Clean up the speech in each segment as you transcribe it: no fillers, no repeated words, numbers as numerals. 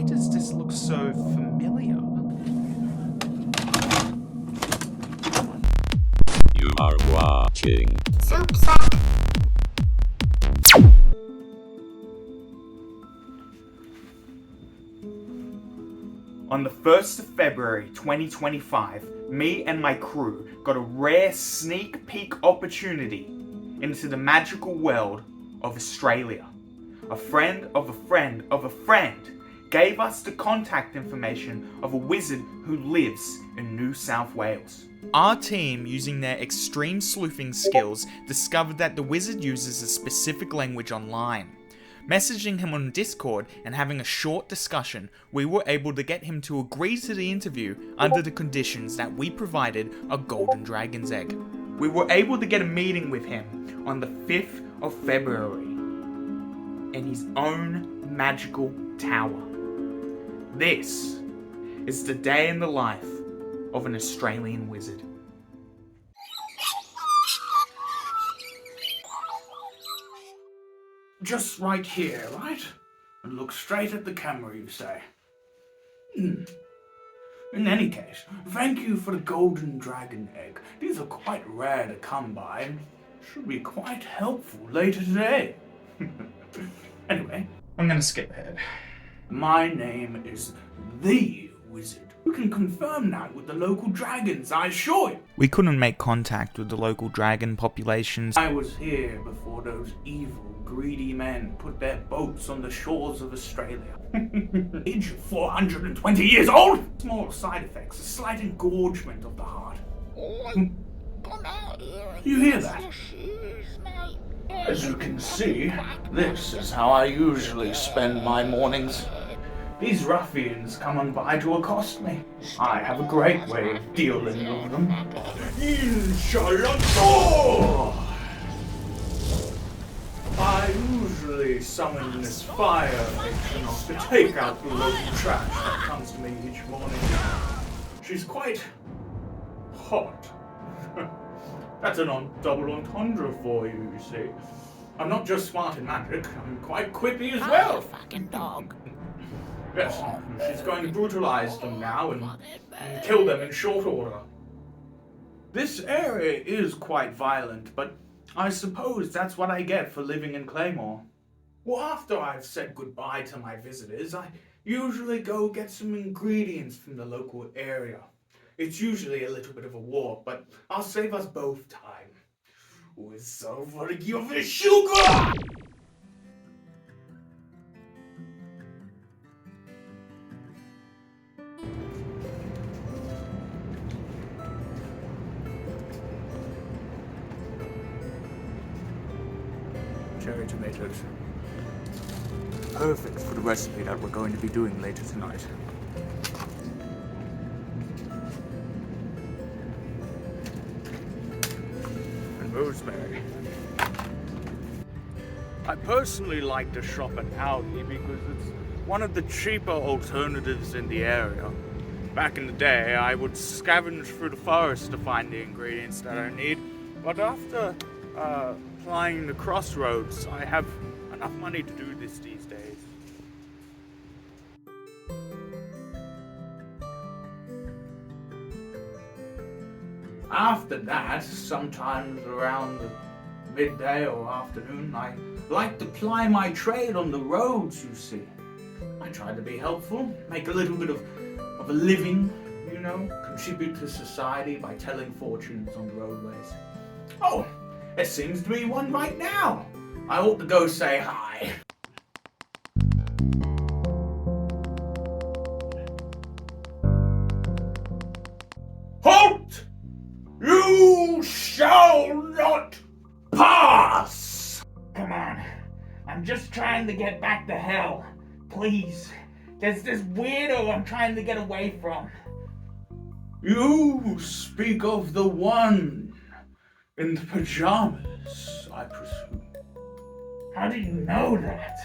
does this look so familiar? You are watching Soup Sack. On the 1st of February 2025, me and my crew got a rare sneak peek opportunity into the magical world of Australia. A friend of a friend of a friend gave us the contact information of a wizard who lives in New South Wales. Our team, using their extreme sleuthing skills, discovered that the wizard uses a specific language online. Messaging him on Discord and having a short discussion, we were able to get him to agree to the interview under the conditions that we provided a golden dragon's egg. We were able to get a meeting with him on the 5th of February in his own magical tower. This is the day in the life of an Australian wizard. Just right here, right? And look straight at the camera, you say. In any case, thank you for the golden dragon egg. These are quite rare to come by and should be quite helpful later today. Anyway, I'm gonna skip ahead. my name is the wizard. We can confirm that with the local dragons, I assure you. We couldn't make contact with the local dragon populations. I was here before those evil, greedy men put their boats on the shores of Australia. Age 420 years old! Small side effects, a slight engorgement of the heart. You hear that? As you can see, this is how I usually spend my mornings. These ruffians come on by to accost me. I have a great way of dealing with them. Inshallah! I usually summon this fire patron to take out the local trash that comes to me each morning. She's quite hot. That's a double entendre for you, you see. I'm not just smart in magic, I'm quite quippy as well. Fucking dog. Yes, she's going to brutalize them now and kill them in short order. This area is quite violent, but I suppose that's what I get for living in Claymore. Well, after I've said goodbye to my visitors, I usually go get some ingredients from the local area. It's usually a little bit of a walk, but I'll save us both time. With so much of the sugar! Cherry tomatoes. Perfect for the recipe that we're going to be doing later tonight. And rosemary. I personally like to shop at Aldi because it's one of the cheaper alternatives in the area. Back in the day, I would scavenge through the forest to find the ingredients that I need, but after applying the crossroads, I have enough money to do this these days. After that, sometimes around midday or afternoon, I like to ply my trade on the roads, you see. I try to be helpful, make a little bit of a living, you know, contribute to society by telling fortunes on the roadways. Oh, there seems to be one right now. I ought to go say hi. Halt! You shall not pass! Come on. I'm just trying to get back to hell. Please. There's this weirdo I'm trying to get away from. You speak of the one in the pajamas, I presume. How do you know that?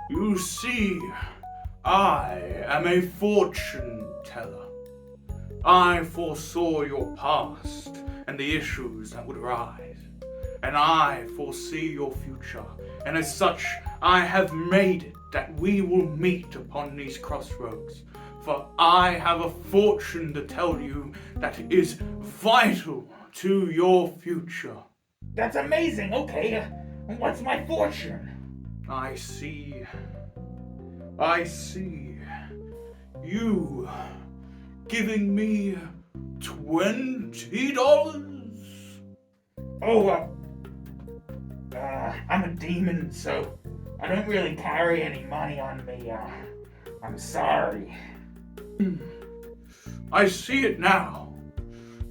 You see, I am a fortune teller. I foresaw your past and the issues that would arise. And I foresee your future. And as such, I have made it that we will meet upon these crossroads. For I have a fortune to tell you that is vital to your future. That's amazing. Okay, what's my fortune? I see. You giving me $20? Oh, I'm a demon, so I don't really carry any money on me. I'm sorry. I see it now.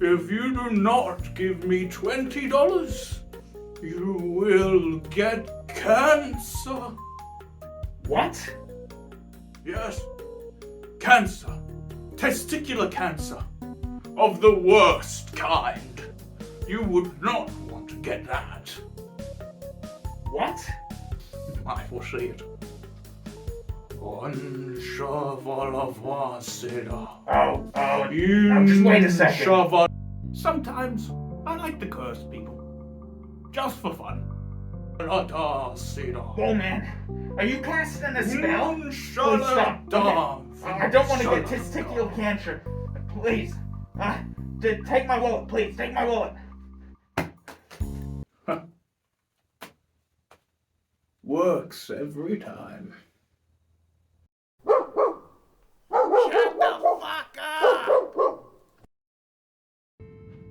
If you do not give me $20, you will get cancer. What? Yes, cancer. Testicular cancer. Of the worst kind. You would not want to get that. What? I foresee it. One shovel of waseda. Oh, now just wait a second. Shovel. Sometimes I like to curse people. Just for fun. Oh man, are you casting a spell? Please stop. I don't want to get testicular cancer. Please. Take my wallet, please. Take my wallet. Works every time. Shut the fuck up!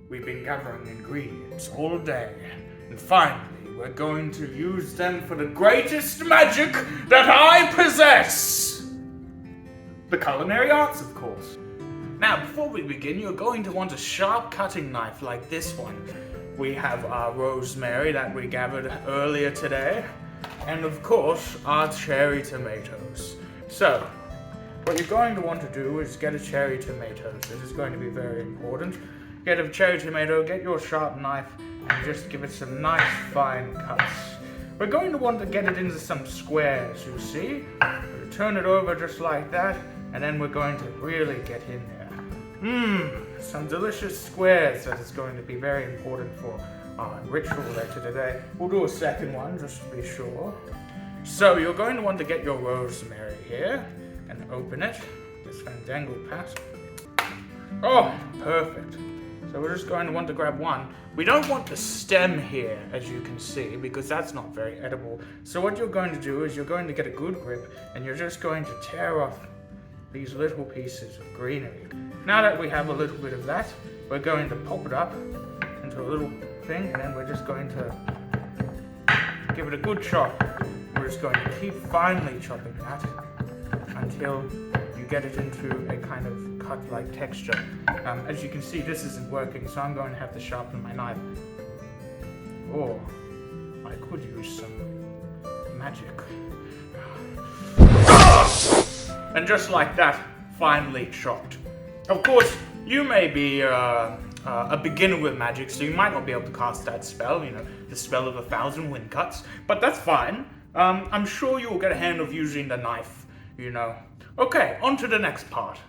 We've been gathering ingredients all day, and finally we're going to use them for the greatest magic that I possess! The culinary arts, of course. Now, before we begin, you're going to want a sharp cutting knife like this one. We have our rosemary that we gathered earlier today, and of course, our cherry tomatoes. So, what you're going to want to do is get a cherry tomato. This is going to be very important. Get a cherry tomato, get your sharp knife, and just give it some nice fine cuts. We're going to want to get it into some squares, you see. We'll turn it over just like that, and then we're going to really get in there. Some delicious squares that is going to be very important for our ritual later today. We'll do a second one just to be sure. So you're going to want to get your rosemary here and open it. This fandangle pat. Oh, perfect. So we're just going to want to grab one. We don't want the stem here, as you can see, because that's not very edible. So what you're going to do is you're going to get a good grip and you're just going to tear off these little pieces of greenery. Now that we have a little bit of that, we're going to pop it up into a little thing, and then we're just going to give it a good chop. We're just going to keep finely chopping that until you get it into a kind of cut-like texture. As you can see, this isn't working, so I'm going to have to sharpen my knife. Or I could use some magic. And just like that, finely chopped. Of course, you may be a beginner with magic, so you might not be able to cast that spell, the spell of 1,000 wind cuts, but that's fine. I'm sure you will get a hand of using the knife, Okay, on to the next part.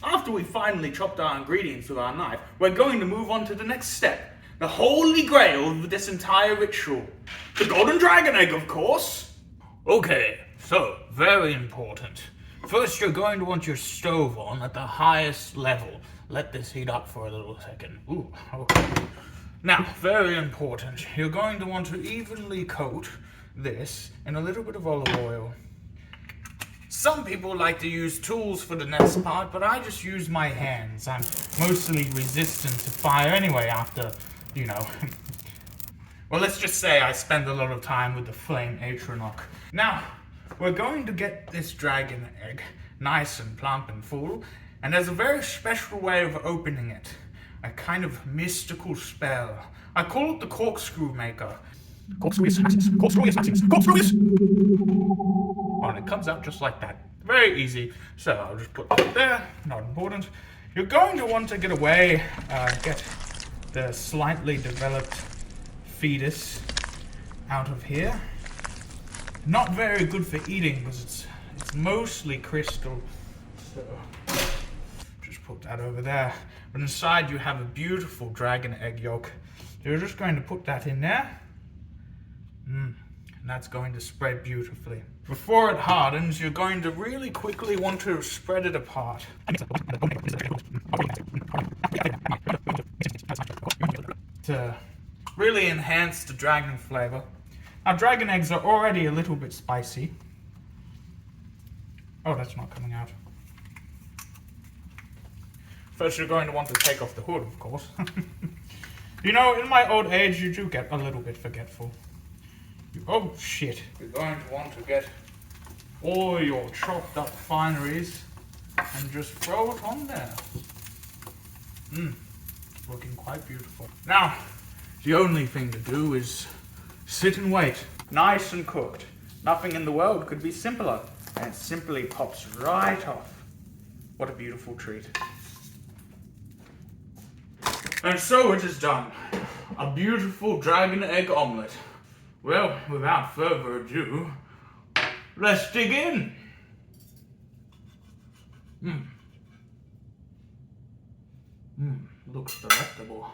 After we finally chopped our ingredients with our knife, we're going to move on to the next step. The holy grail of this entire ritual. The golden dragon egg, of course. Okay, so, very important. First, you're going to want your stove on at the highest level. Let this heat up for a little second. Ooh, okay. Now, very important, you're going to want to evenly coat this in a little bit of olive oil. Some people like to use tools for the next part, but I just use my hands. I'm mostly resistant to fire anyway after, Well, let's just say I spend a lot of time with the flame atronach. Now, we're going to get this dragon egg nice and plump and full, and there's a very special way of opening it. A kind of mystical spell. I call it the corkscrew maker. Corkscrewius axis, corkscrewius axis, corkscrewius! Oh, and it comes out just like that. Very easy. So I'll just put that there, not important. You're going to want to get the slightly developed fetus out of here. Not very good for eating because it's mostly crystal. So just put that over there. But inside you have a beautiful dragon egg yolk. So you're just going to put that in there. And that's going to spread beautifully. Before it hardens, you're going to really quickly want to spread it apart. To really enhance the dragon flavor. Now, dragon eggs are already a little bit spicy. Oh, that's not coming out. First, you're going to want to take off the hood, of course. You know, in my old age, you do get a little bit forgetful. Oh, shit. You're going to want to get all your chopped up fineries and just throw it on there. Looking quite beautiful. Now, the only thing to do is sit and wait. Nice and cooked. Nothing in the world could be simpler. And it simply pops right off. What a beautiful treat. And so it is done. A beautiful dragon egg omelette. Well, without further ado, let's dig in. Looks delectable.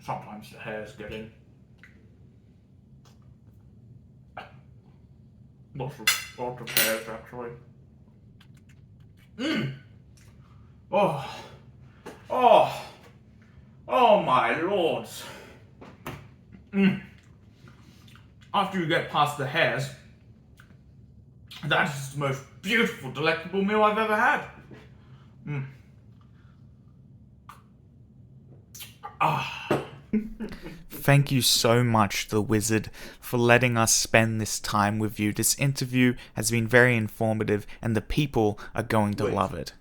Sometimes the hairs get in. Lots of hairs, actually. Oh my lords. After you get past the hairs, that is the most beautiful, delectable meal I've ever had. Thank you so much, The Wizard, for letting us spend this time with you. This interview has been very informative, and the people are going to love it.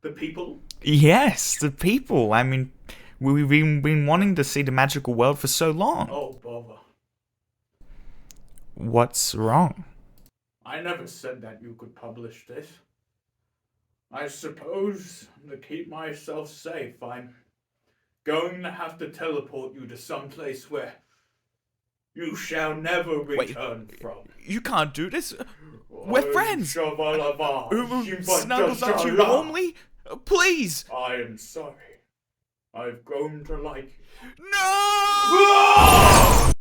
The people? Yes, the people. I mean, we've been wanting to see the magical world for so long. Oh, bother. What's wrong? I never said that you could publish this. I suppose, to keep myself safe, I'm going to have to teleport you to some place where you shall never return from. You can't do this. We're friends. Who Snuggles up to you warmly. Please. I am sorry. I've grown to like you. No!